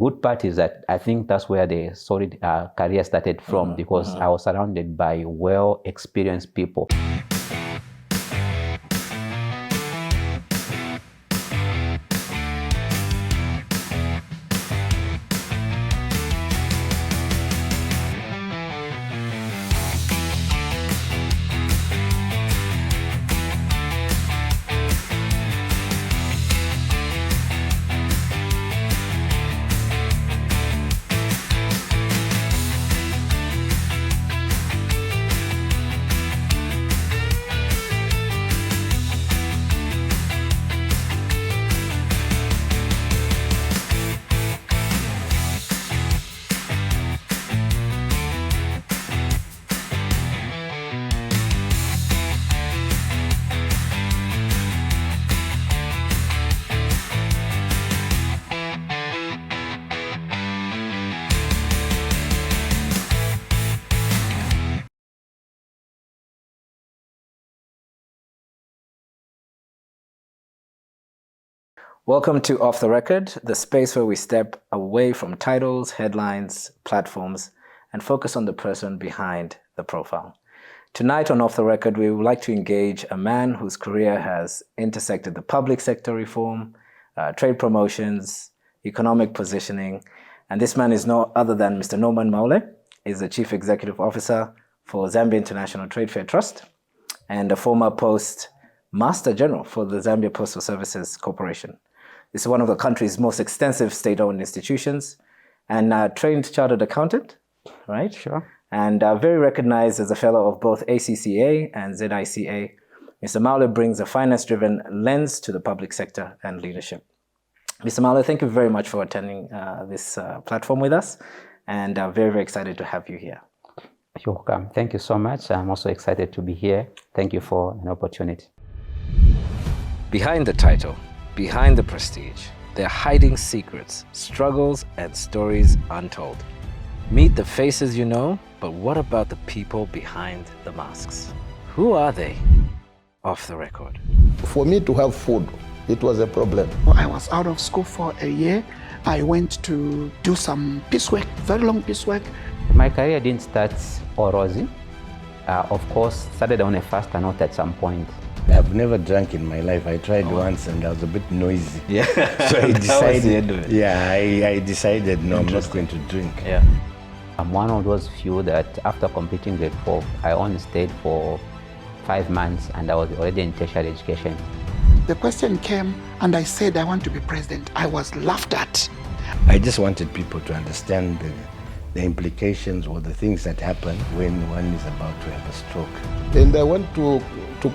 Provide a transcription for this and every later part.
good part is that I think that's where the solid career started from, because I was surrounded by well-experienced people. Welcome to Off the Record, the space where we step away from titles, headlines, platforms, and focus on the person behind the profile. Tonight on Off the Record, we would like to engage a man whose career has intersected the public sector reform, trade promotions, economic positioning, and this man is no other than Mr. Norman Maule. He's the Chief Executive Officer for Zambia International Trade Fair Trust and a former Postmaster General for the Zambia Postal Services Corporation. This is one of the country's most extensive state-owned institutions, and a trained chartered accountant, right? Sure. And very recognized as a fellow of both ACCA and ZICA. Mr. Maule brings a finance-driven lens to the public sector and leadership. Mr. Maule, thank you very much for attending this platform with us, and very, very excited to have you here. You're welcome. Thank you so much. I'm also excited to be here. Thank you for an opportunity. Behind the title, behind the prestige, they're hiding secrets, struggles, and stories untold. Meet the faces you know, but what about the people behind the masks? Who are they? Off the record. For me to have food, it was a problem. I was out of school for a year. I went to do some piecework, very long piecework. My career didn't start all rosy. Of course, started on a faster note at some point. I've never drank in my life. I tried once and I was a bit noisy. Yeah. So I decided, Yeah, I decided, no, I'm not going to drink. Yeah. I'm one of those few that after completing grade 4, I only stayed for 5 months and I was already in tertiary education. The question came and I said, I want to be president. I was laughed at. I just wanted people to understand the implications or the things that happen when one is about to have a stroke. And I want to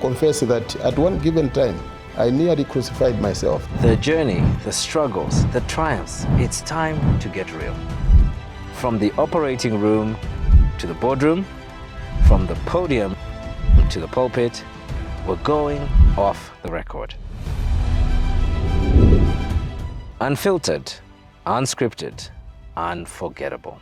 confess that at one given time, I nearly crucified myself. The journey, the struggles, the triumphs, it's time to get real. From the operating room to the boardroom, from the podium to the pulpit, we're going off the record. Unfiltered, unscripted, unforgettable.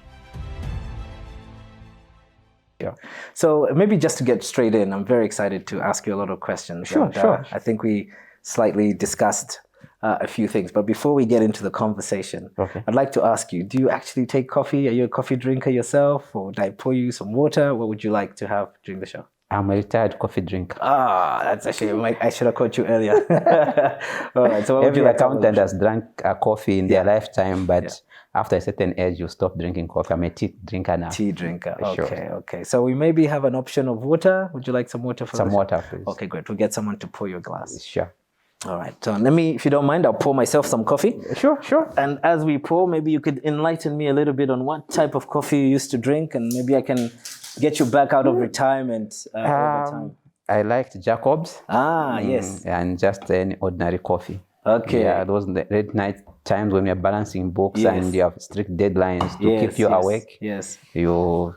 Yeah. So maybe just to get straight in, I'm very excited to ask you a lot of questions. Sure, sure. I think we slightly discussed a few things, but before we get into the conversation, I'd like to ask you, do you actually take coffee? Are you a coffee drinker yourself, or would I pour you some water? What would you like to have during the show? I'm a retired coffee drinker. Ah, that's actually, I should have caught you earlier. All right, so what would Every you like accountant has drank coffee in their lifetime, but Yeah. after a certain age, you stop drinking coffee. I'm a tea drinker now. Tea drinker. Sure. Okay, okay. So we maybe have an option of water. Would you like some water for Some this? water, please. Okay, great. We'll get someone to pour you a glass. Sure. All right. So let me, if you don't mind, I'll pour myself some coffee. Sure, sure. And as we pour, maybe you could enlighten me a little bit on what type of coffee you used to drink, and maybe I can get you back out of retirement over time. I liked Jacobs. Ah, yes. And just any ordinary coffee. Okay. Yeah, those late night times when you're balancing books Yes. and you have strict deadlines to Yes, keep you yes, awake. Yes. You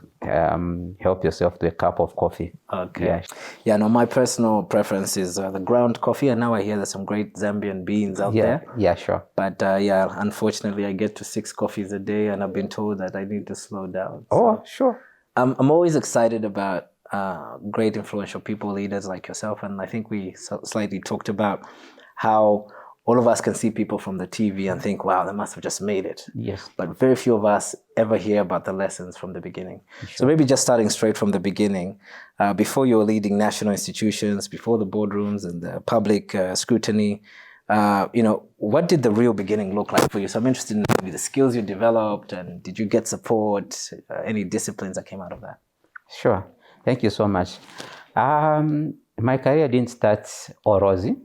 help yourself to a cup of coffee. Okay. Yeah. Yeah, no, my personal preference is the ground coffee, and now I hear there's some great Zambian beans out there. Yeah, sure. But yeah, unfortunately, I get to 6 coffees a day, and I've been told that I need to slow down. Oh, sure. I'm always excited about great influential people, leaders like yourself, and I think we slightly talked about how all of us can see people from the TV and think, wow, they must have just made it. Yes. But very few of us ever hear about the lessons from the beginning. Sure. So maybe just starting straight from the beginning, before you were leading national institutions, before the boardrooms and the public scrutiny, what did the real beginning look like for you? So I'm interested in maybe the skills you developed, and did you get support, any disciplines that came out of that? Sure. Thank you so much. My career didn't start all rosy.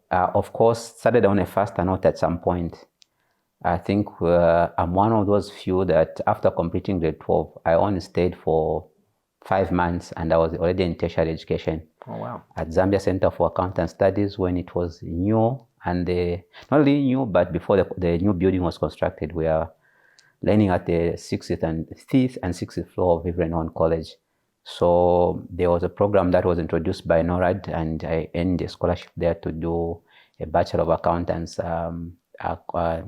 Of course, started on a faster note at some point. I think I'm one of those few that after completing grade 12, I only stayed for 5 months and I was already in tertiary education. Oh, wow. At Zambia Center for Accountant Studies when it was new, and not only new, but before the new building was constructed, we are learning at the 5th and 6th floor of Reverend College. So there was a program that was introduced by NORAD, and I earned a scholarship there to do a Bachelor of Accountants, Bachelor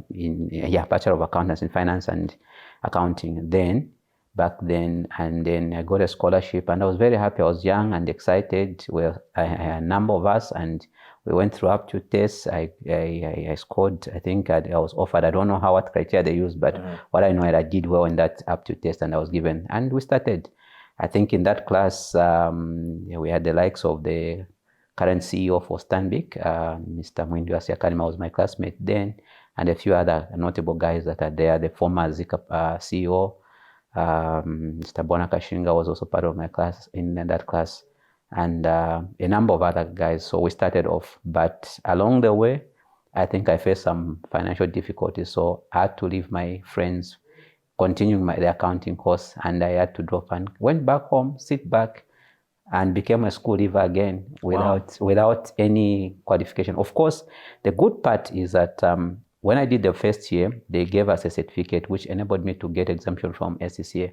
of Accountants in Finance and Accounting back then. And then I got a scholarship, and I was very happy. I was young and excited. A number of us, and we went through aptitude tests. I scored, I think I was offered. I don't know what criteria they used, but what I know is I did well in that aptitude test, and I was given. And we started. I think in that class, we had the likes of the current CEO for Stanbic, Mr. Mwindi Wasiakalima was my classmate then, and a few other notable guys that are there. The former Zika CEO, Mr. Bona Kashinga was also part of my class in that class, and a number of other guys. So we started off, but along the way, I think I faced some financial difficulties. So I had to leave my friends, continuing the accounting course, and I had to drop and went back home, sit back, and became a school leaver again without any qualification. Of course, the good part is that when I did the first year, they gave us a certificate which enabled me to get exemption from SCCA.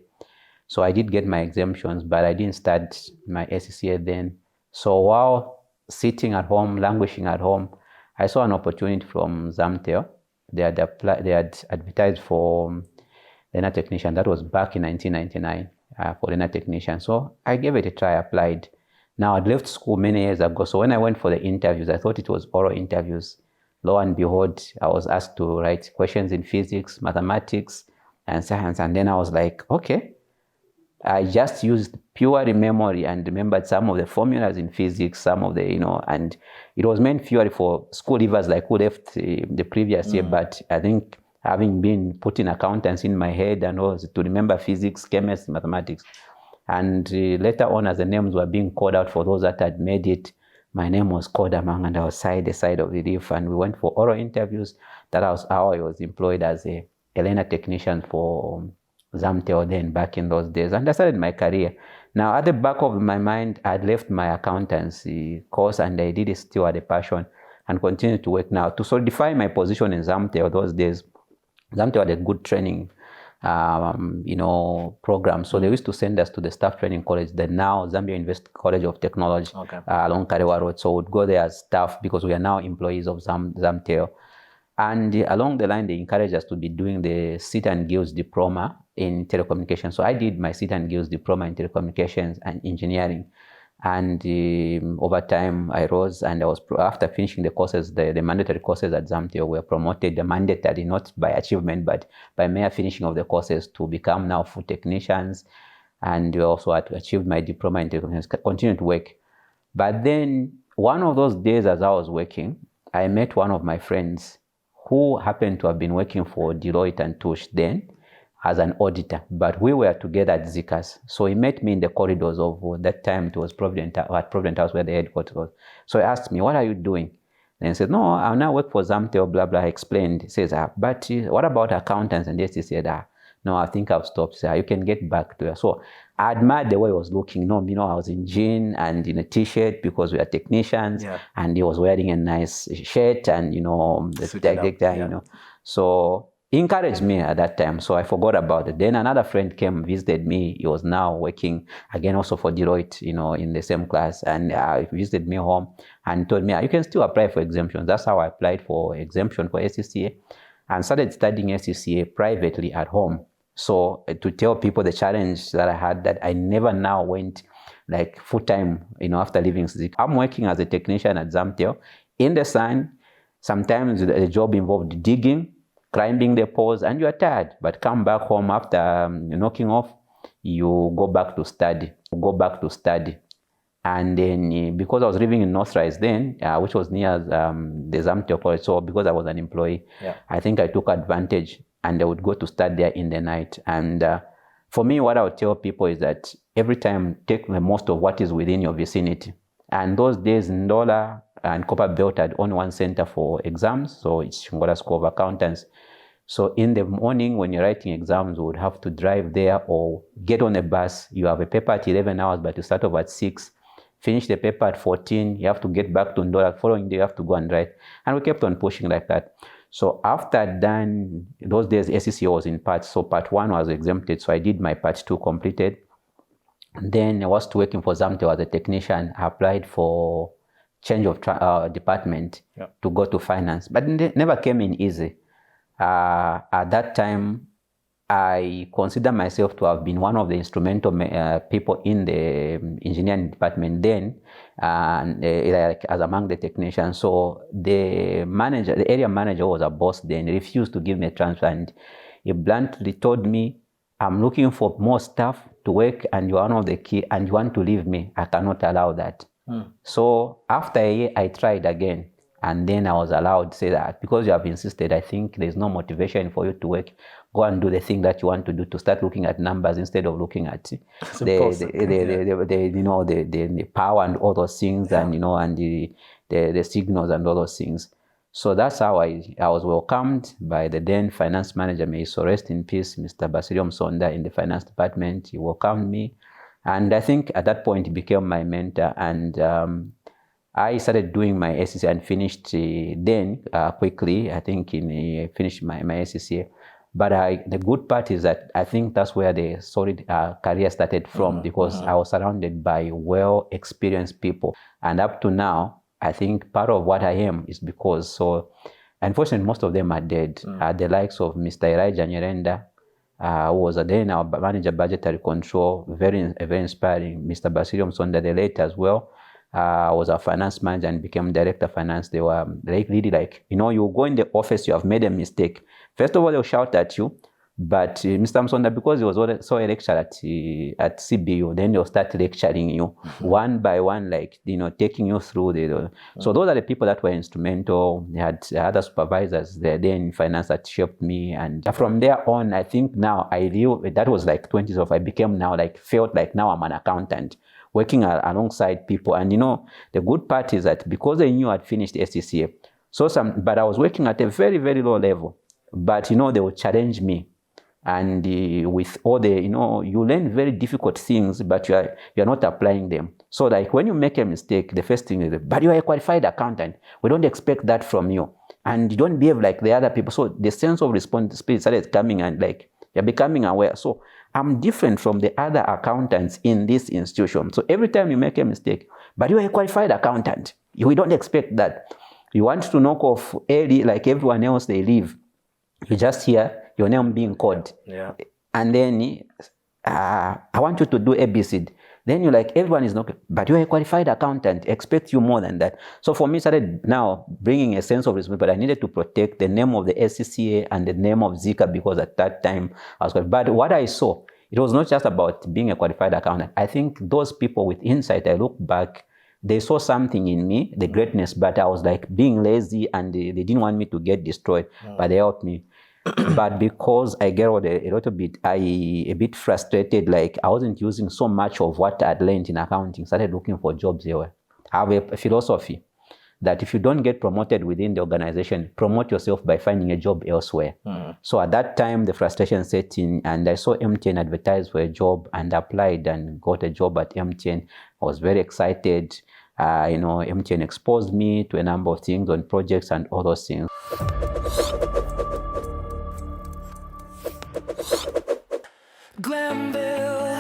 So I did get my exemptions, but I didn't start my SCCA then. So while sitting at home, languishing at home, I saw an opportunity from Zamtel. They had advertised for Lena Technician. That was back in 1999 for Lena Technician. So I gave it a try, applied. Now I'd left school many years ago. So when I went for the interviews, I thought it was oral interviews. Lo and behold, I was asked to write questions in physics, mathematics, and science. And then I was like, okay. I just used purely memory and remembered some of the formulas in physics, some of the, and it was meant purely for school leavers like who left the previous year. But I think having been putting accountants in my head and also to remember physics, chemistry, mathematics. And later on, as the names were being called out for those that had made it, my name was called among, and I was a side of relief. And we went for oral interviews. That was how I was employed as a Lena technician for Zamtel then back in those days. And I started my career. Now, at the back of my mind, I'd left my accountancy course, and I did it still at a passion and continue to work now. To solidify my position in Zamtel those days, Zamtel had a good training, program. So they used to send us to the staff training college, the now Zambia University College of Technology, along Karewa Road. So we'd go there as staff because we are now employees of Zamtel. And along the line, they encouraged us to be doing the Sit and Guilds diploma in telecommunications. So I did my Sit and Guilds diploma in telecommunications and engineering. And over time, I rose, and I was, after finishing the courses, the mandatory courses at Zamtel, were promoted, the mandatory, not by achievement, but by mere finishing of the courses, to become now full technicians. And also I achieved my diploma in telecommunications, continued to work. But then one of those days as I was working, I met one of my friends who happened to have been working for Deloitte and Touche then as an auditor, but we were together at Zika's. So he met me in the corridors of that time. It was Provident House where the headquarters was. So he asked me, "What are you doing?" And I said, "No, I now work for Zamtel, blah, blah." I explained. He says, "But what about accountants?" And he said, "No, I think I've stopped." So you can get back to it. So I admired the way he was looking. No, I was in jean and in a t-shirt because we are technicians, and he was wearing a nice shirt and, the So he encouraged me at that time, so I forgot about it. Then another friend came, visited me. He was now working again also for Deloitte, in the same class, and he visited me home and told me, "You can still apply for exemptions." That's how I applied for exemption for SCCA and started studying SCCA privately at home. So to tell people the challenge that I had, that I never now went like full time, after leaving Zik. I'm working as a technician at Zamtel in the sun, Sometimes the job involved digging, climbing the poles, and you are tired. But come back home after knocking off, you go back to study. And then because I was living in North Rise then, which was near the Zamtio College, so because I was an employee, I think I took advantage and I would go to study there in the night. And for me, what I would tell people is that every time take the most of what is within your vicinity. And those days, Ndola and Copper Belt had only one center for exams, so it's Ngola School of Accountants. So in the morning when you're writing exams, you would have to drive there or get on a bus. You have a paper at 11 hours, but you start off at 6. Finish the paper at 14, you have to get back to Ndola. Following day, you have to go and write. And we kept on pushing like that. So after done, those days, SCCA was in parts. So part 1 was exempted. So I did my part 2 completed. Then I was working for Zamtio as a technician. I applied for change of department to go to finance. But it never came in easy. At that time, I consider myself to have been one of the instrumental people in the engineering department then, like as among the technicians. So the area manager was a boss then, refused to give me a transfer, and he bluntly told me, I'm looking for more staff to work and you're one of the key and you want to leave me. I cannot allow that. So after a year, I tried again. And then I was allowed to say that because you have insisted, I think there's no motivation for you to work. Go and do the thing that you want to do, to start looking at numbers instead of looking at the power and all those things, and and the signals and all those things. So that's how I was welcomed by the then finance manager, may so rest in peace, Mr. Basilium Sonda in the finance department. He welcomed me, and I think at that point he became my mentor. And I started doing my SCCA and finished then quickly. I think finished my SCCA. But the good part is that I think that's where the solid career started from, because I was surrounded by well-experienced people. And up to now, I think part of what I am is because, so unfortunately, most of them are dead. The likes of Mr. Elijah Nyerenda, who was then our manager budgetary control, very inspiring. Mr. Basilium Sonda, the late as well. Was a finance manager and became director of finance. They were really you go in the office, you have made a mistake. First of all, they'll shout at you. But Mr. Msonda, because he was also a lecturer at CBU, then they'll start lecturing you one by one, taking you through So those are the people that were instrumental. They had other supervisors there in finance that shaped me. And from there on, I think now I knew that was 2012. I became now felt like now I'm an accountant, working alongside people. And the good part is that because I knew I'd finished SCCA, but I was working at a very, very low level. But they would challenge me. And with all the, you learn very difficult things, but you're not applying them. So when you make a mistake, the first thing is, but you're a qualified accountant. We don't expect that from you. And you don't behave like the other people. So the sense of responsibility started coming, and you're becoming aware. So I'm different from the other accountants in this institution. So every time you make a mistake, but you're a qualified accountant, we don't expect that. You want to knock off early like everyone else, they leave. You just hear your name being called. Yeah. And then I want you to do ABC. Then you're like, everyone is not, but you're a qualified accountant, expect you more than that. So for me, started now bringing a sense of responsibility, but I needed to protect the name of the SCCA and the name of Zika, because at that time I was qualified. But what I saw, it was not just about being a qualified accountant. I think those people with insight, I look back, they saw something in me, the greatness, but I was being lazy, and they didn't want me to get destroyed, but they helped me. But because I get a bit frustrated, I wasn't using so much of what I'd learned in accounting, started looking for jobs elsewhere. I have a philosophy that if you don't get promoted within the organization, promote yourself by finding a job elsewhere. So at that time, the frustration set in, and I saw MTN advertise for a job and applied and got a job at MTN. I was very excited. MTN exposed me to a number of things on projects and all those things. Glanville,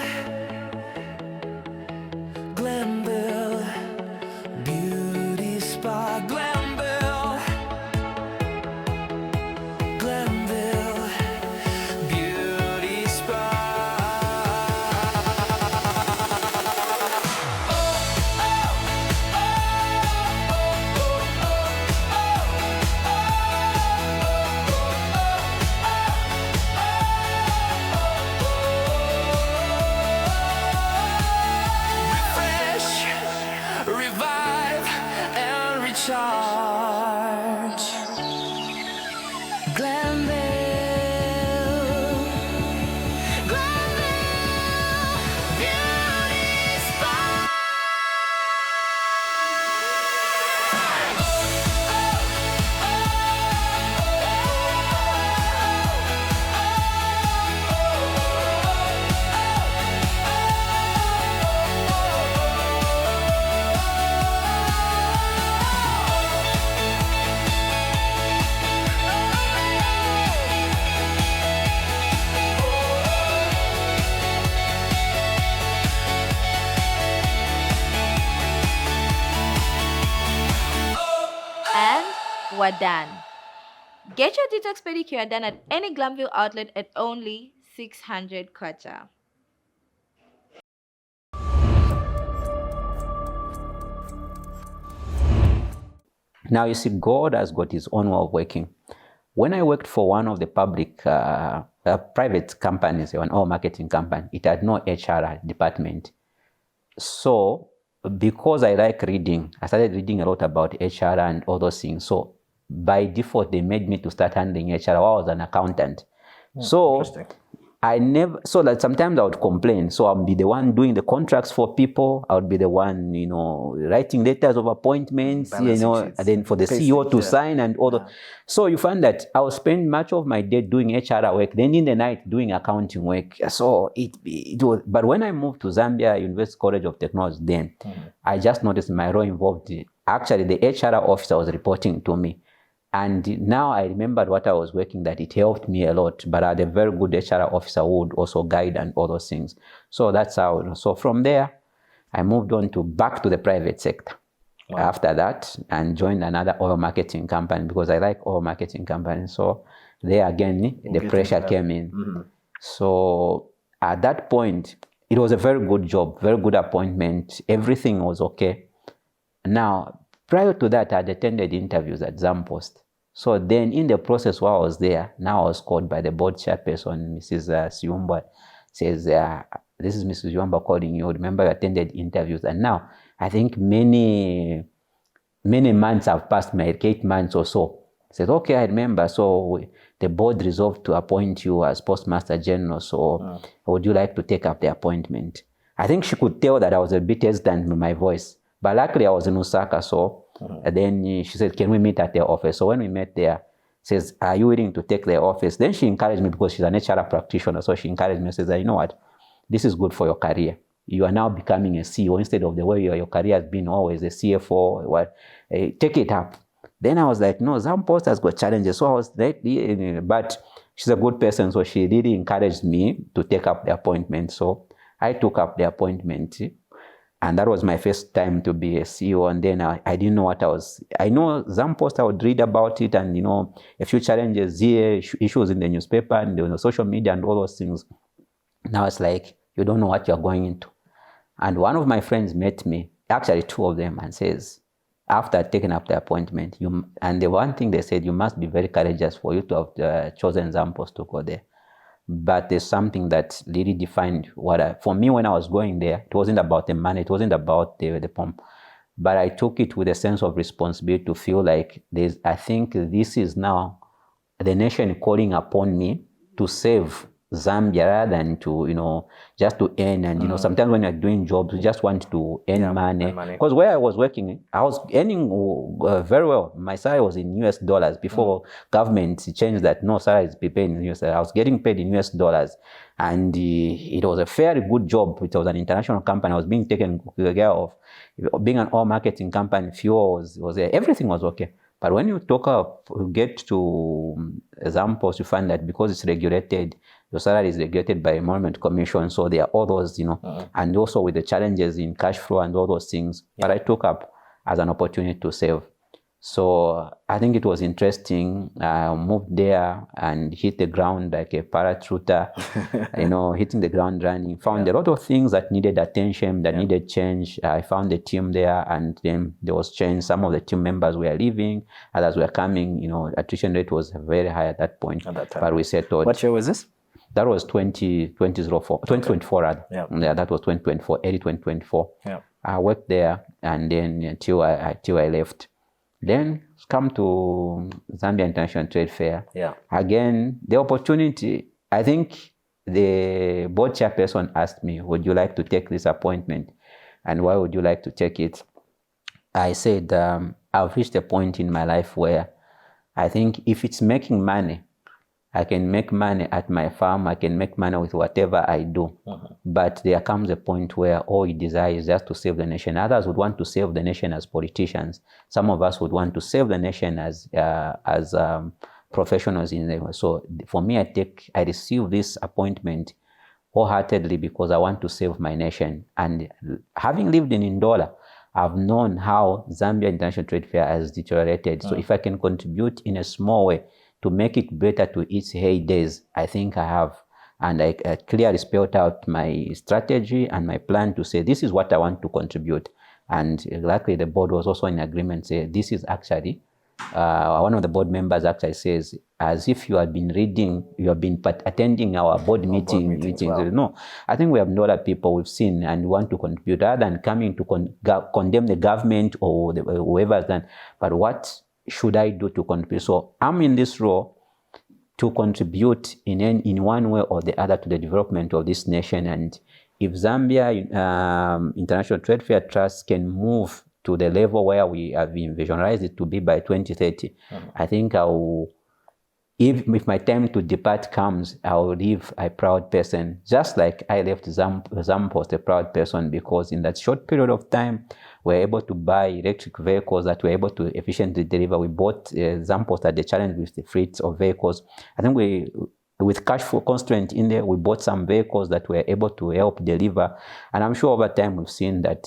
beauty spa, Glanville, beauty spa. are done. Get your detox pedicure done at any Glamville outlet at only 600 kwacha. Now, you see, God has got his own way of working. When I worked for one of the public, private companies, an oil marketing company, it had no HR department. So, because I like reading, I started reading a lot about HR and all those things. So, by default, they made me to start handling HR while I was an accountant. So, I never, so that sometimes I would complain. So I'll be the one doing the contracts for people. I would be the one, writing letters of appointments, and then for the CEO to sign and all that. So you find that I would spend much of my day doing HR work, then in the night doing accounting work. So it was, but when I moved to Zambia University College of Technology, then I just noticed my role involved. Actually, the HR officer was reporting to me. And now I remembered what I was working, that it helped me a lot. But I had a very good HR officer who would also guide and all those things. So that's how. So from there, I moved on back to the private sector. Wow. After that, and joined another oil marketing company because I like oil marketing companies. So there again, the pressure came in. Mm-hmm. So at that point, it was a very good job, very good appointment. Everything was okay. Now, prior to that, I had attended interviews at Zampost. So then in the process while I was there, now I was called by the board chairperson, Mrs. Siumba, says, this is Mrs. Siumba calling you. Remember you attended interviews. And now I think many months have passed, like 8 months or so. I said, okay, I remember. So the board resolved to appoint you as Postmaster General. So would you like to take up the appointment? I think she could tell that I was a bit hesitant with my voice. But luckily I was in Osaka, so then she said, can we meet at their office? So when we met there, says, are you willing to take their office? Then she encouraged me because she's an HR practitioner. So she encouraged me and says, you know what, this is good for your career. You are now becoming a CEO instead of the way your career has been always a CFO. Take it up. Then I was like, no, Zampost has got challenges. So I was like, but she's a good person. So she really encouraged me to take up the appointment. So I took up the appointment. And that was my first time to be a CEO. And then I didn't know what I know Zampost, I would read about it and, a few challenges here, issues in the newspaper and social media and all those things. Now it's like, you don't know what you're going into. And one of my friends met me, actually two of them, and says, after taking up the appointment, and the one thing they said, you must be very courageous for you to have chosen Zampost to go there. But there's something that really defined for me when I was going there, it wasn't about the money, it wasn't about the pump, but I took it with a sense of responsibility to feel like I think this is now the nation calling upon me to save Zambia rather than to, just to earn. And, sometimes when you're doing jobs, you just want to earn money. Because where I was working, I was earning very well. My salary was in US dollars before government changed that no salary is paid in US dollars. I was getting paid in US dollars. And it was a very good job. It was an international company. I was being taken care of. Being an oil marketing company, fuel was there. Everything was okay. But when you get to Zampost, you find that because it's regulated, your salary is regulated by Emoluments Commission. So there are all those, and also with the challenges in cash flow and all those things. Yeah. But I took up as an opportunity to save. So I think it was interesting. I moved there and hit the ground like a paratrooper, hitting the ground running. Found a lot of things that needed attention, that needed change. I found the team there, and then there was change. Some of the team members were leaving, others were coming. Attrition rate was very high at that point. But we settled. What year was this? That was 2024 rather. Yeah, that was 2024, early 2024. Yeah. I worked there, and then until I left. Then come to Zambia International Trade Fair. Yeah. Again, the opportunity, I think the board chairperson asked me, would you like to take this appointment? And why would you like to take it? I said, I've reached a point in my life where I think if it's making money, I can make money at my farm. I can make money with whatever I do. Mm-hmm. But there comes a point where all you desire is just to save the nation. Others would want to save the nation as politicians. Some of us would want to save the nation as professionals in the. So for me, I receive this appointment wholeheartedly because I want to save my nation. And having lived in Ndola, I've known how Zambia International Trade Fair has deteriorated. So if I can contribute in a small way to make it better to its heydays, I think I have. And I clearly spelled out my strategy and my plan to say, this is what I want to contribute. And luckily the board was also in agreement, say this is actually, one of the board members actually says, as if you have been reading, you have been attending our board meetings. Wow. No, I think we have other people we've seen and want to contribute rather than coming to condemn the government or whoever can. But what should I do to contribute? So I'm in this role to contribute in one way or the other to the development of this nation. And if Zambia International Trade Fair Trust can move to the level where we have visualized it to be by 2030, I think if my time to depart comes, I will leave a proud person, just like I left Zampost a proud person, because in that short period of time, we're able to buy electric vehicles that we're able to efficiently deliver. We bought Zampost at the challenge with the fleet of vehicles. I think with cash flow constraint in there, we bought some vehicles that were able to help deliver. And I'm sure over time we've seen that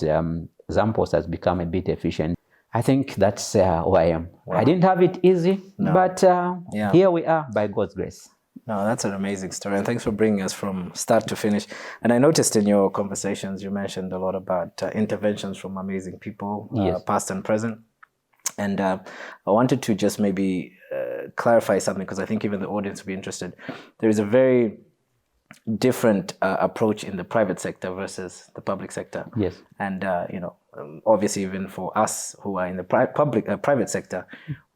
Zampost has become a bit efficient. I think that's who I am. Wow. I didn't have it easy, but here we are by God's grace. No, that's an amazing story. And thanks for bringing us from start to finish. And I noticed in your conversations, you mentioned a lot about interventions from amazing people, yes, past and present. And I wanted to just maybe clarify something, because I think even the audience will be interested. There is a very different approach in the private sector versus the public sector. Yes. And, obviously, even for us who are in the private sector,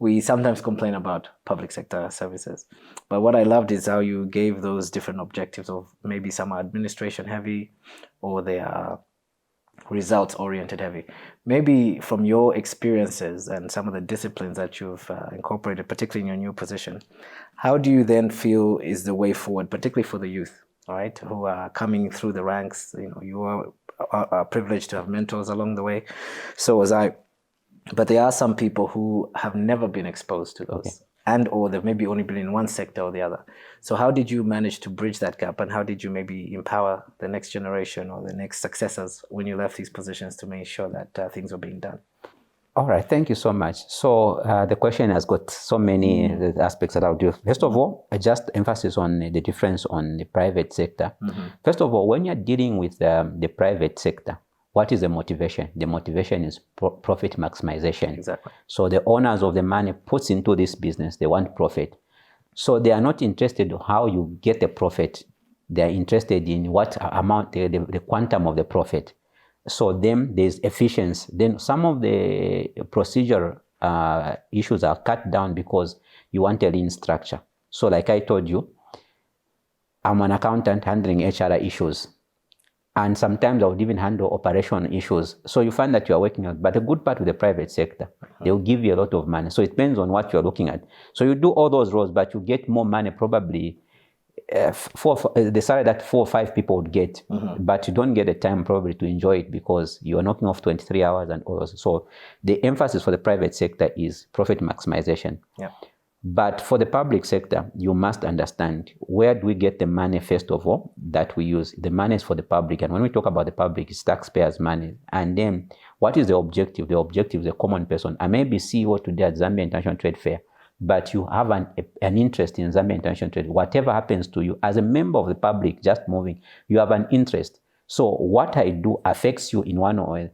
we sometimes complain about public sector services. But what I loved is how you gave those different objectives of maybe some are administration heavy or they are results oriented heavy. Maybe from your experiences and some of the disciplines that you've incorporated, particularly in your new position, how do you then feel is the way forward, particularly for the youth, all right, who are coming through the ranks? You are privileged to have mentors along the way. So was I. But there are some people who have never been exposed to those, and or they've maybe only been in one sector or the other. So how did you manage to bridge that gap, and how did you maybe empower the next generation or the next successors when you left these positions to make sure that things were being done? All right, thank you so much. So the question has got so many aspects that I'll do. First of all, just emphasis on the difference on the private sector. First of all, when you're dealing with the private sector, what is the motivation? The motivation is profit maximization. Exactly. So the owners of the money puts into this business, they want profit. So they are not interested in how you get the profit. They are interested in what amount, the quantum of the profit. So then there's efficiency. Then some of the procedure issues are cut down because you want a lean structure. So like I told you, I'm an accountant handling HR issues. And sometimes I would even handle operational issues. So you find that you are working out. But the good part with the private sector, they will give you a lot of money. So it depends on what you're looking at. So you do all those roles, but you get more money probably the salary that 4 or 5 people would get, but you don't get the time probably to enjoy it because you're knocking off 23 hours and all those. So the emphasis for the private sector is profit maximization. Yeah. But for the public sector, you must understand, where do we get the money, first of all, that we use? The money is for the public. And when we talk about the public, it's taxpayers' money. And then what is the objective? The objective is a common person. I may be CEO today at Zambia International Trade Fair, but you have an interest in Zambia International Trade. Whatever happens to you, as a member of the public, just moving, you have an interest. So what I do affects you in one way.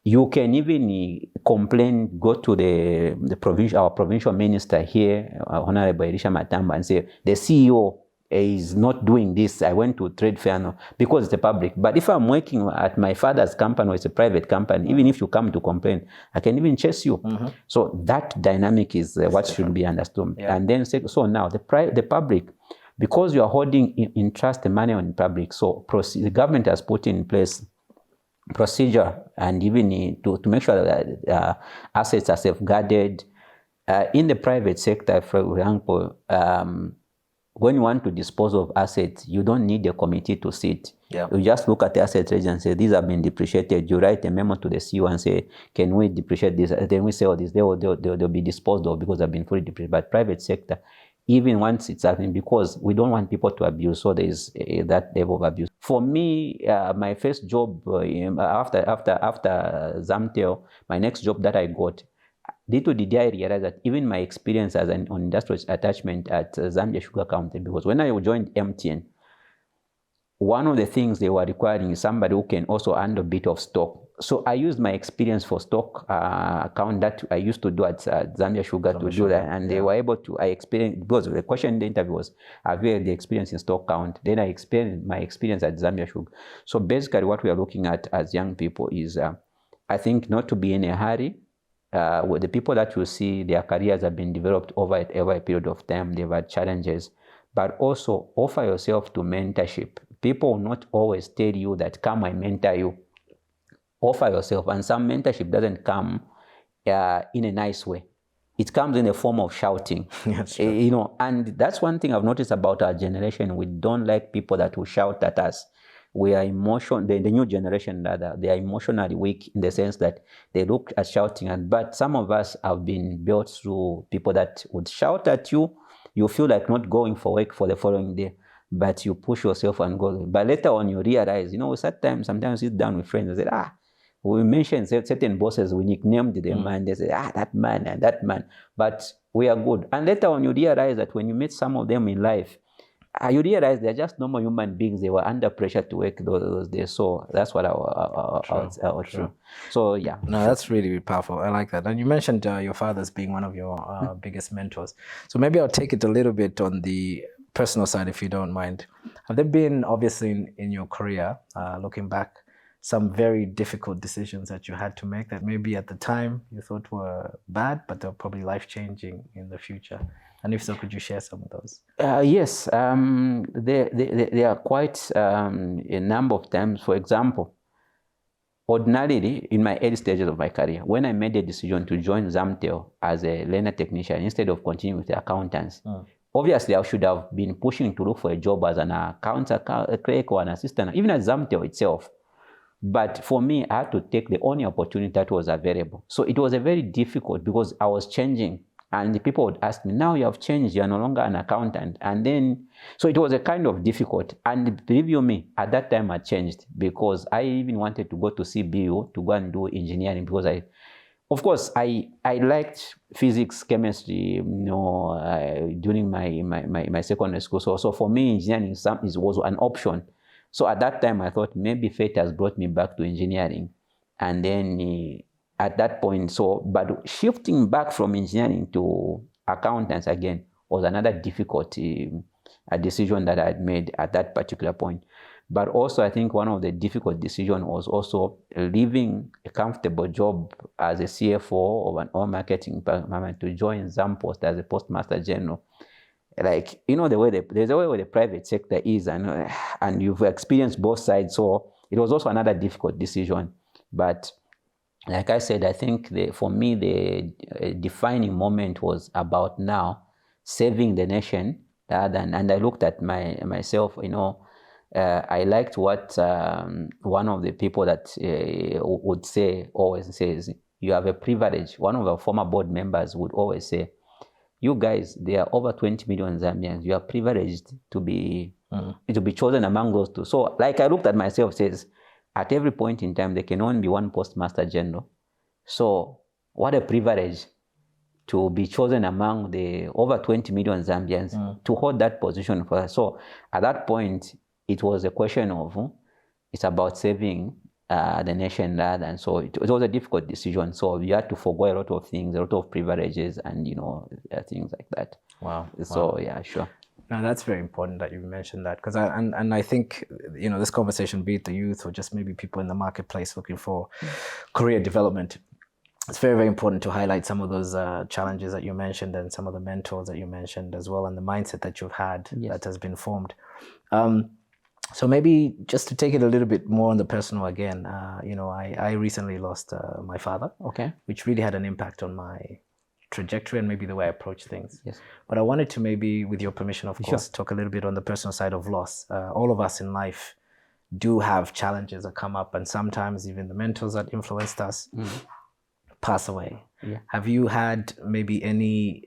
You can even complain, go to our provincial minister here, Honorable Elisha Matamba, and say, the CEO is not doing this. I went to trade fair now, because it's the public. But if I'm working at my father's company or it's a private company, even if you come to complain, I can even chase you. So that dynamic is what should be understood. Yeah. And then so now the public, because you are holding in trust the money on the public, so the government has put in place procedure and even to make sure that assets are safeguarded. In the private sector, for example, when you want to dispose of assets, you don't need a committee to sit. Yeah. You just look at the asset register and say, these have been depreciated. You write a memo to the CEO and say, can we depreciate this? Then we say, oh, this, they'll be disposed of because they've been fully depreciated. But private sector, even once it's happening, because we don't want people to abuse, so there is that level of abuse. for me, my first job after Zamtel, my next job that I got, little did I realize that even my experience as an on industrial attachment at Zambia Sugar Company, because when I joined MTN, one of the things they were requiring is somebody who can also handle a bit of stock. So I used my experience for stock account that I used to do at Zambia Sugar to do that, and they were able to. I experienced, because the question in the interview was, have you had the experience in stock count? Then I experienced my experience at Zambia Sugar. So basically, what we are looking at as young people is, I think, not to be in a hurry. With the people that you see, their careers have been developed over a period of time. They've had challenges, but also offer yourself to mentorship. People will not always tell you that, come, I mentor you. Offer yourself, and some mentorship doesn't come in a nice way. It comes in the form of shouting. You know, and that's one thing I've noticed about our generation. We don't like people that will shout at us. We are the new generation rather, they are emotionally weak in the sense that they look at shouting, but some of us have been built through people that would shout at you. You feel like not going for work for the following day, but you push yourself and go. But later on you realize, you know, sometimes sit down with friends and say, we mentioned certain bosses, we nicknamed them, and they say, that man and that man, but we are good. And later on you realize that when you meet some of them in life, you realize they're just normal human beings. They were under pressure to work those days. So that's what I was true. So yeah. No, that's really, really powerful. I like that. And you mentioned your father's being one of your biggest mentors. So maybe I'll take it a little bit on the personal side, if you don't mind. Have there been, obviously, in your career, looking back, some very difficult decisions that you had to make that maybe at the time you thought were bad, but they're probably life-changing in the future? And if so, could you share some of those? Yes, there are quite a number of times. For example, ordinarily, in my early stages of my career, when I made a decision to join Zamtel as a learner technician instead of continuing with the accountants, obviously I should have been pushing to look for a job as an accountant, a clerk, or an assistant, even at Zamtel itself. But for me, I had to take the only opportunity that was available. So it was a very difficult, because I was changing. And the people would ask me, now you have changed, you are no longer an accountant. And then, so it was a kind of difficult. And believe you me, at that time I changed, because I even wanted to go to CBU to go and do engineering, because of course, I liked physics, chemistry, during my secondary school. So for me, engineering was an option. So at that time, I thought maybe fate has brought me back to engineering. And then at that point, but shifting back from engineering to accountants again was another difficult decision that I had made at that particular point. But also, I think one of the difficult decisions was also leaving a comfortable job as a CFO of an oil marketing department to join Zampost as a postmaster general. Like, you know, there's a way where the private sector is, and you've experienced both sides. So it was also another difficult decision. But like I said, I think for me, the defining moment was about now saving the nation. And I looked at myself, I liked what one of the people that always says, you have a privilege. One of our former board members would always say, you guys, there are over 20 million Zambians. You are privileged to be chosen among those two. So like I looked at myself, says, at every point in time, there can only be one postmaster general. So what a privilege to be chosen among the over 20 million Zambians to hold that position for us. So at that point, it was a question of, it's about saving the nation rather. And so it was a difficult decision. So you had to forgo a lot of things, a lot of privileges, and, things like that. Wow. So, yeah, sure. Now that's very important that you mentioned that, because I think, this conversation, be it the youth or just maybe people in the marketplace looking for career development, it's very, very important to highlight some of those challenges that you mentioned and some of the mentors that you mentioned as well, and the mindset that you've had that has been formed. So maybe just to take it a little bit more on the personal again, I recently lost my father, which really had an impact on my trajectory and maybe the way I approach things. Yes. But I wanted to maybe, with your permission, of course, talk a little bit on the personal side of loss. All of us in life do have challenges that come up, and sometimes even the mentors that influenced us pass away. Yeah. Have you had maybe any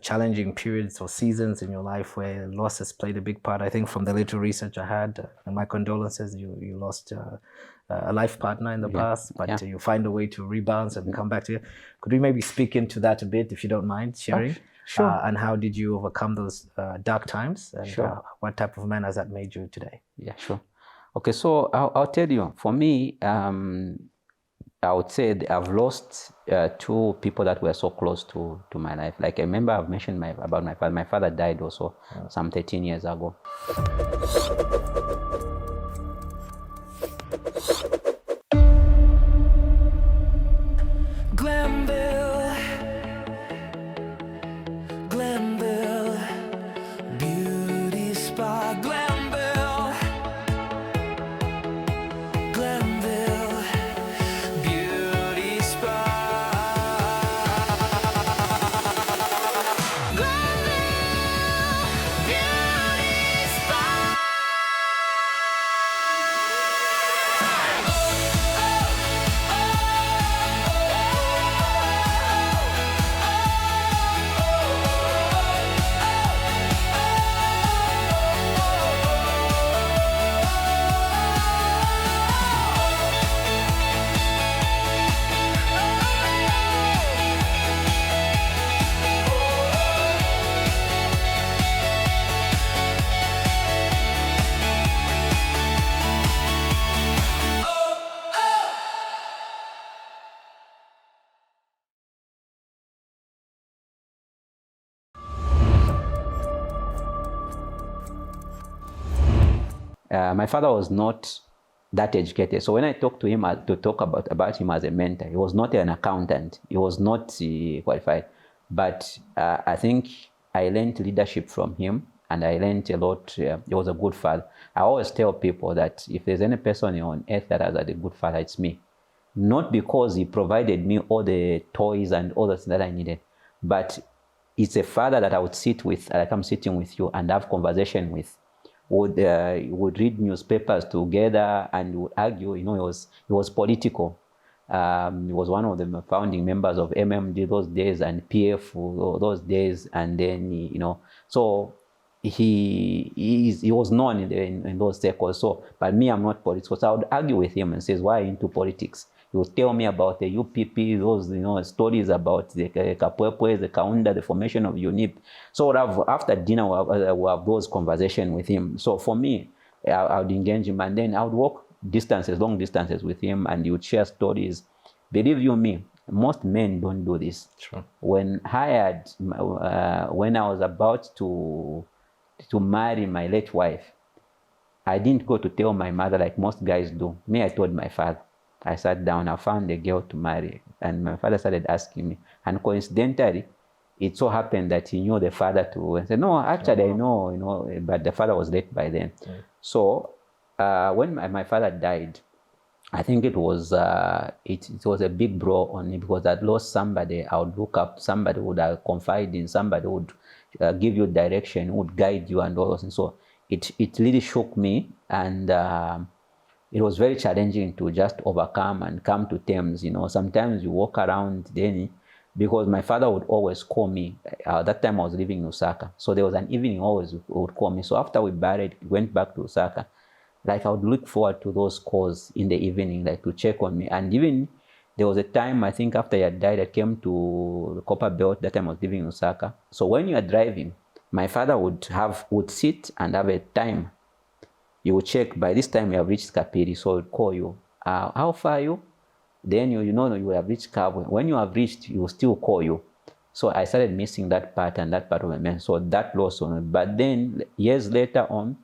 challenging periods or seasons in your life where loss has played a big part? I think from the little research I had, and my condolences, you lost a life partner in the past, but you find a way to rebound and come back to it. Could we maybe speak into that a bit, if you don't mind sharing? Sure. And how did you overcome those dark times? And Sure. what type of man has that made you today? Yeah, sure. Okay, so I'll tell you, for me, I would say I've lost two people that were so close to my life. Like I remember I've mentioned about my father. My father died also some 13 years ago. Glenville, Glenville, beauty spa, Glenville, Glenville, beauty spa, Glenville, beauty spa. My father was not that educated. So when I talked to him to talk about him as a mentor, he was not an accountant. He was not qualified. But I think I learned leadership from him, and I learned a lot. He was a good father. I always tell people that if there's any person on earth that has had a good father, it's me. Not because he provided me all the toys and all the things that I needed, but it's a father that I would sit with, like I'm sitting with you, and have conversation with. Would read newspapers together and would argue. You know, he was political. He was one of the founding members of MMD those days and PF those days, and then so he was known in those circles. So, but me, I'm not political. So I would argue with him and says, "Why are you into politics?" He would tell me about the UPP, those stories about the Kapwepwe, the Kaunda, the formation of UNIP. So after dinner, we'll have those conversations with him. So for me, I would engage him, and then I would walk long distances with him, and he would share stories. Believe you me, most men don't do this. Sure. When I was about to marry my late wife, I didn't go to tell my mother like most guys do. Me, I told my father. I sat down, I found a girl to marry, and my father started asking me. And coincidentally, it so happened that he knew the father too. And said, "No, actually, I know, but the father was late by then." Mm. So when my father died, I think it was a big blow on me, because I'd lost somebody I would look up, somebody would confide in, somebody would give you direction, would guide you, and all those. And so it really shook me, and it was very challenging to just overcome and come to terms. Sometimes you walk around Denny, because my father would always call me. That time I was living in Osaka. So there was an evening always would call me. So after we went back to Osaka, like I would look forward to those calls in the evening, like to check on me. And even there was a time, I think after he had died, I came to the Copper Belt. That time I was living in Osaka. So when you are driving, my father would sit and have a time. You would check, by this time you have reached Kapiri, so he would call you. How far are you? Then you have reached Kabwe. When you have reached, he will still call you. So I started missing that part and that part of my man. So that lost on it. But then years later on,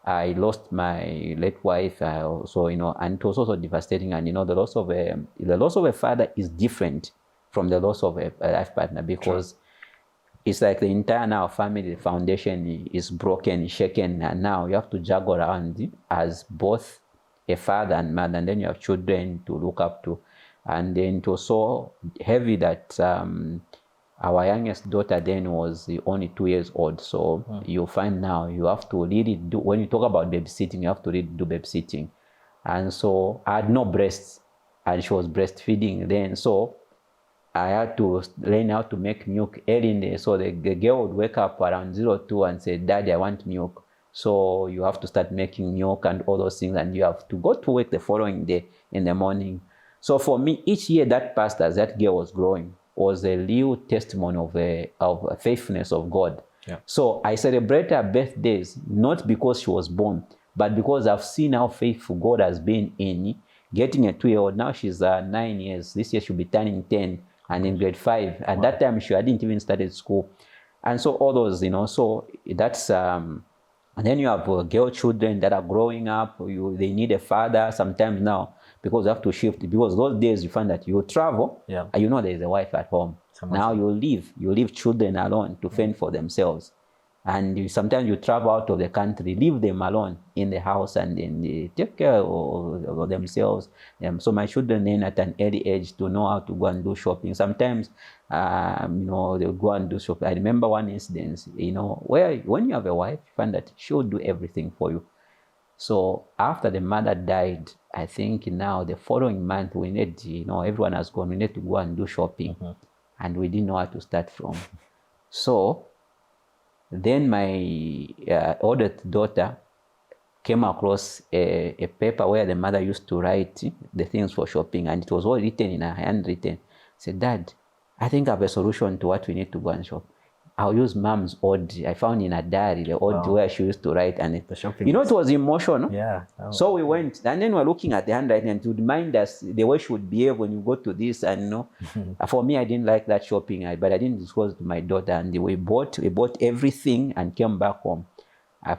I lost my late wife. So and it was also devastating. And the loss of a father is different from the loss of a life partner, because it's like the entire now family foundation is broken, shaken, and now you have to juggle around as both a father and mother, and then you have children to look up to. And then it was so heavy that our youngest daughter then was only 2 years old. So you find now you have to really do, when you talk about babysitting, you have to really do babysitting. And so I had no breasts, and she was breastfeeding then. So I had to learn how to make milk early in the day. So the girl would wake up around 02 and say, Daddy, I want milk. So you have to start making milk and all those things, and you have to go to work the following day in the morning. So for me, each year that passed as that girl was growing was a real testimony of a faithfulness of God. Yeah. So I celebrate her birthdays, not because she was born, but because I've seen how faithful God has been in getting a 2-year-old. Now she's 9 years. This year she'll be turning 10 and in grade 5. At that time, she hadn't even started school. And so all those, so that's, and then you have girl children that are growing up. They need a father sometimes now because you have to shift. Because those days you find that you travel, and there's a wife at home. Now you leave children alone to fend for themselves. And sometimes you travel out of the country, leave them alone in the house, and then they take care of themselves. So my children then at an early age to know how to go and do shopping. Sometimes, they'll go and do shopping. I remember one incident, where when you have a wife, you find that she'll do everything for you. So after the mother died, I think now the following month we need, everyone has gone, we need to go and do shopping. And we didn't know where to start from. So then my oldest daughter came across a paper where the mother used to write the things for shopping, and it was all written in her handwritten. I said, Dad, I think I have a solution to what we need to go and shop. I'll use mom's odd, I found in a diary, the odd where she used to write, and The shopping it was emotional. Yeah. So we went, and then we're looking at the handwriting and to remind us the way she would behave when you go to this. And for me, I didn't like that shopping, but I didn't disclose to my daughter. And we bought everything and came back home.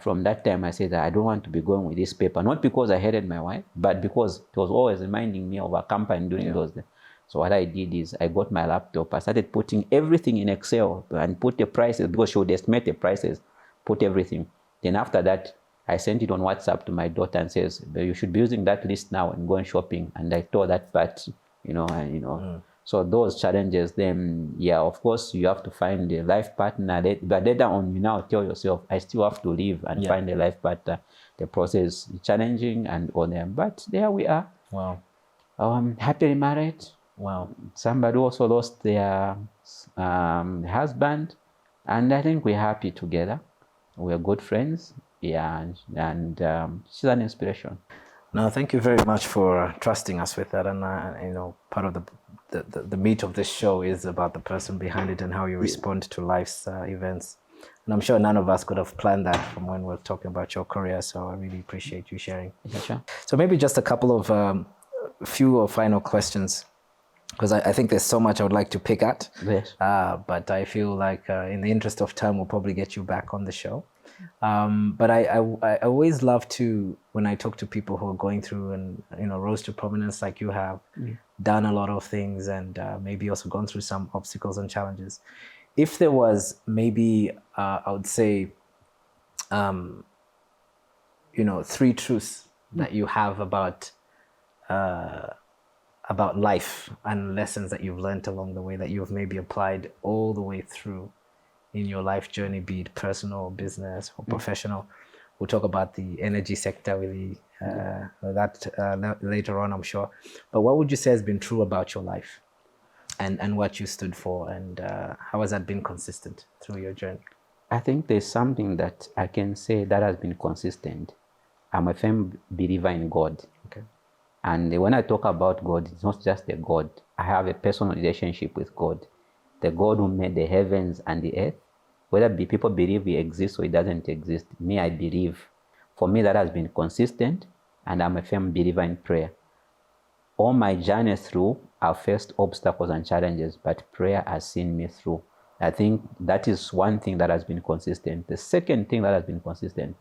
From that time, I said that I don't want to be going with this paper, not because I hated my wife, but because it was always reminding me of a company during those days. So what I did is I got my laptop. I started putting everything in Excel and put the prices, because she would estimate the prices, put everything. Then after that, I sent it on WhatsApp to my daughter and says, you should be using that list now and going shopping. And I tore that part, So those challenges, then, of course, you have to find a life partner. But later on, you now tell yourself, I still have to live and find a life partner. The process is challenging and all them. But there we are. Wow. Happily married. Wow. Somebody also lost their husband, and I think we're happy together. We're good friends, and she's an inspiration. No, thank you very much for trusting us with that. And part of the meat of this show is about the person behind it and how you respond to life's events. And I'm sure none of us could have planned that from when we're talking about your career. So I really appreciate you sharing. Sure. So maybe just a couple of few final questions, because I think there's so much I would like to pick at. Yes. But I feel like in the interest of time, we'll probably get you back on the show. But I always love to, when I talk to people who are going through and, rose to prominence like you have, done a lot of things, and maybe also gone through some obstacles and challenges. If there was maybe, I would say, 3 truths that you have about life and lessons that you've learned along the way that you've maybe applied all the way through in your life journey, be it personal, business, or professional. We'll talk about the energy sector with that later on, I'm sure. But what would you say has been true about your life and what you stood for, and how has that been consistent through your journey? I think there's something that I can say that has been consistent. I'm a firm believer in God. Okay. And when I talk about God, it's not just a God. I have a personal relationship with God. The God who made the heavens and the earth. Whether people believe he exists or he doesn't exist, me, I believe. For me, that has been consistent, and I'm a firm believer in prayer. All my journey through, I've faced obstacles and challenges, but prayer has seen me through. I think that is one thing that has been consistent. The second thing that has been consistent,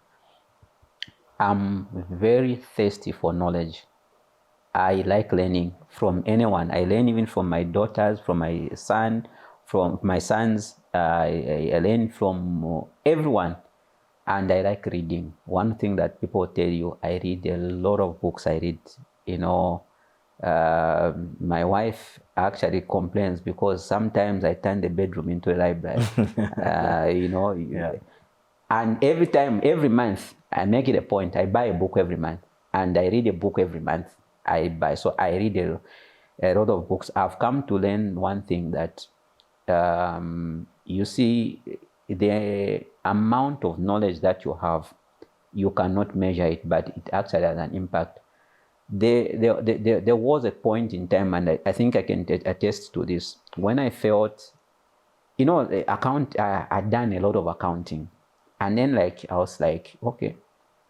I'm very thirsty for knowledge. I like learning from anyone. I learn even from my daughters, from my son, from my sons. I learn from everyone. And I like reading. One thing that people tell you, I read a lot of books. I read, my wife actually complains because sometimes I turn the bedroom into a library. And every month, I make it a point. I buy a book every month, and I read a book every month. So I read a lot of books, I've come to learn one thing that you see, the amount of knowledge that you have, you cannot measure it, but it actually has an impact. There was a point in time, and I think I can attest to this, when I felt, I'd done a lot of accounting. And then I was like, okay,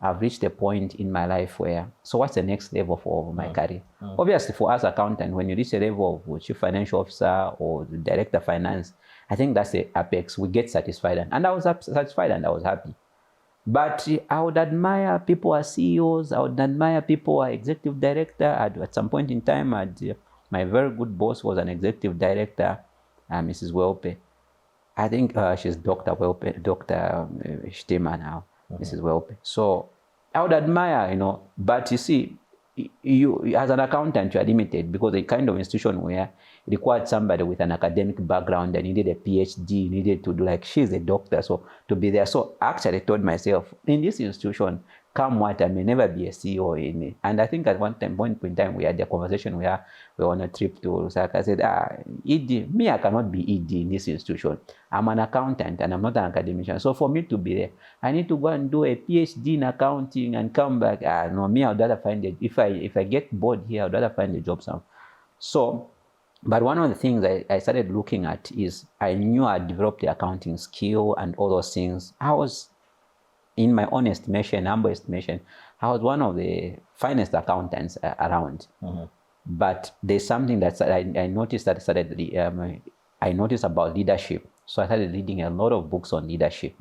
I've reached a point in my life where, so what's the next level for my career? Obviously, for us accountant, when you reach a level of chief financial officer or director of finance, I think that's the apex. We get satisfied. And I was satisfied and I was happy. But I would admire people as CEOs. I would admire people as executive director. At some point in time, my very good boss was an executive director, Mrs. Welpe. I think she's Dr. Welpe, Dr. Shtima now, Mrs. Welpe. So I would admire, but you see, you as an accountant, you are limited because the kind of institution where it required somebody with an academic background and needed a PhD, needed to do she's a doctor, so to be there. So I actually told myself, in this institution, come what, I may never be a CEO in it. And I think at one point in time, we had a conversation where we were on a trip to Lusaka. I said, ED, me, I cannot be ED in this institution. I'm an accountant and I'm not an academician. So for me to be there, I need to go and do a PhD in accounting and come back. No, me, I'd rather find it. If I get bored here, I'd rather find a job somewhere. So, but one of the things I started looking at is I knew I developed the accounting skill and all those things. I was, in my own estimation, humble estimation, I was one of the finest accountants around. But there's something that I noticed I noticed about leadership. So I started reading a lot of books on leadership.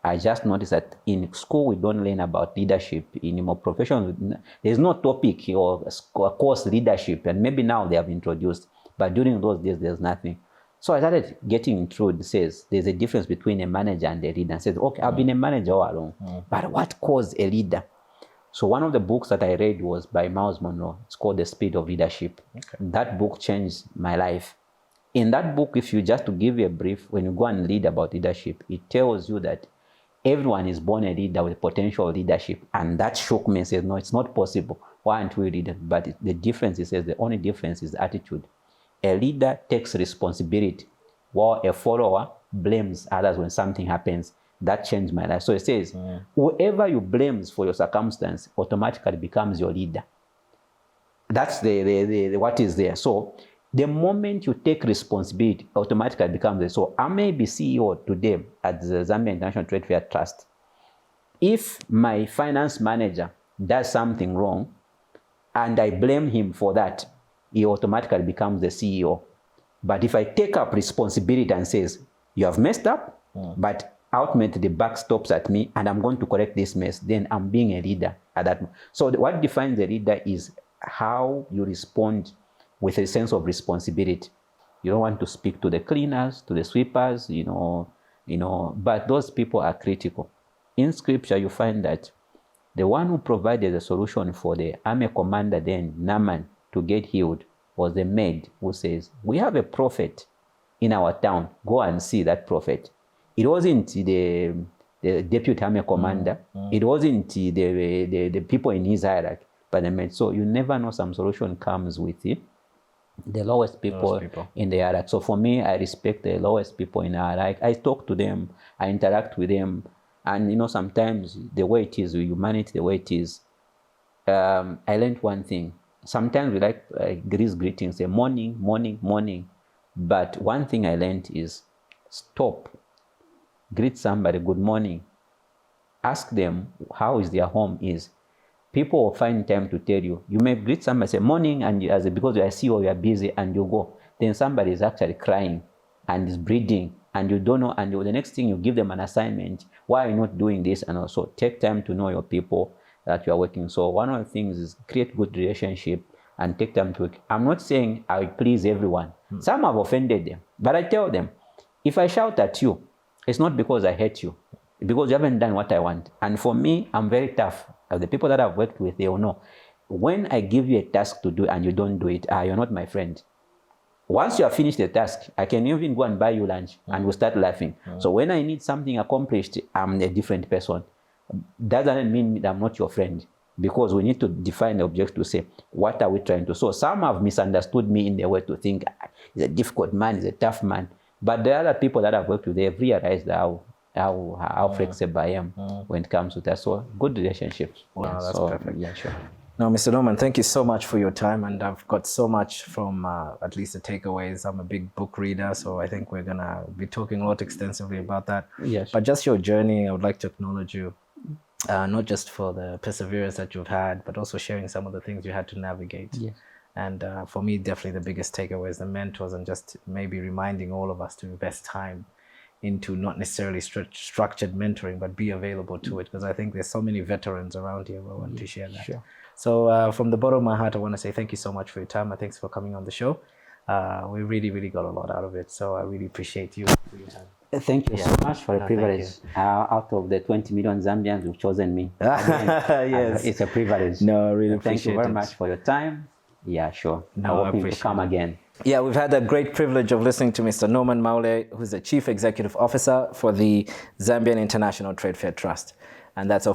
I just noticed that in school, we don't learn about leadership. In more professional, there's no topic or course leadership. And maybe now they have introduced, but during those days, there's nothing. So I started getting through. It says there's a difference between a manager and a leader. I said, okay, I've been a manager all along, but what caused a leader? So one of the books that I read was by Miles Monroe. It's called The Speed of Leadership. Okay. That book changed my life. In that book, if you just to give you a brief, when you go and read about leadership, it tells you that everyone is born a leader with potential leadership. And that shook me and said, no, it's not possible. Why aren't we leaders? But the difference, it says, the only difference is attitude. A leader takes responsibility, while a follower blames others when something happens. That changed my life. So it says, whoever you blames for your circumstance automatically becomes your leader. That's the what is there. So the moment you take responsibility, automatically becomes there. So I may be CEO today at the Zambia International Trade Fair Trust. If my finance manager does something wrong and I blame him for that, he automatically becomes the CEO. But if I take up responsibility and says, you have messed up, but ultimately the buck stops at me and I'm going to correct this mess, then I'm being a leader at that. So what defines a leader is how you respond with a sense of responsibility. You don't want to speak to the cleaners, to the sweepers, but those people are critical. In scripture, you find that the one who provided the solution for the army commander then, Naaman, to get healed was the maid who says, we have a prophet in our town. Go and see that prophet. It wasn't the deputy army commander. It wasn't the people in his hierarchy, but the maid. So you never know, some solution comes with it. The lowest people in the hierarchy. So for me, I respect the lowest people in the hierarchy. I talk to them, I interact with them. And sometimes the way it is, humanity, the way it is, I learned one thing. Sometimes we like greetings, say morning, morning, morning. But one thing I learned is stop. Greet somebody, good morning. Ask them how is their home is. People will find time to tell you. You may greet somebody, say morning, and because you are CEO, you are busy, and you go. Then somebody is actually crying and is breathing, and you don't know. And the next thing, you give them an assignment. Why are you not doing this? And also take time to know your people that you are working. So one of the things is create good relationship and take time to work. I'm not saying I will please everyone. Some have offended them, but I tell them, if I shout at you, it's not because I hate you, because you haven't done what I want. And for me, I'm very tough. The people that I've worked with, they will know. When I give you a task to do and you don't do it, you're not my friend. Once you have finished the task, I can even go and buy you lunch and we'll start laughing. So when I need something accomplished, I'm a different person. That doesn't mean that I'm not your friend. because we need to define the objective to say, what are we trying to? So some have misunderstood me in their way to think, he's a difficult man, he's a tough man. But the other people that I've worked with, they've realized how flexible I am when it comes to that. So good relationships. Wow, that's so, perfect. Yeah, sure. No, Mr. Norman, thank you so much for your time. And I've got so much from at least the takeaways. I'm a big book reader, so I think we're going to be talking a lot extensively about that. Yes. But just your journey, I would like to acknowledge you, not just for the perseverance that you've had, but also sharing some of the things you had to navigate. Yes. And for me, definitely the biggest takeaway is the mentors, and just maybe reminding all of us to invest time into not necessarily structured mentoring, but be available to it, because I think there's so many veterans around here who want to share that. Sure. So from the bottom of my heart, I want to say thank you so much for your time, and thanks for coming on the show. We really, really got a lot out of it, so I really appreciate you for your time. Thank you so much for the privilege. Out of the 20 million Zambians who've chosen me. Again, Yes. It's a privilege. No, I really Thank appreciate you very it. much for your time. Yeah, sure. No, I'm I hoping to appreciate come it. again. Yeah, we've had the great privilege of listening to Mr. Norman Maule, who's the Chief Executive Officer for the Zambian International Trade Fair Trust. And that's all from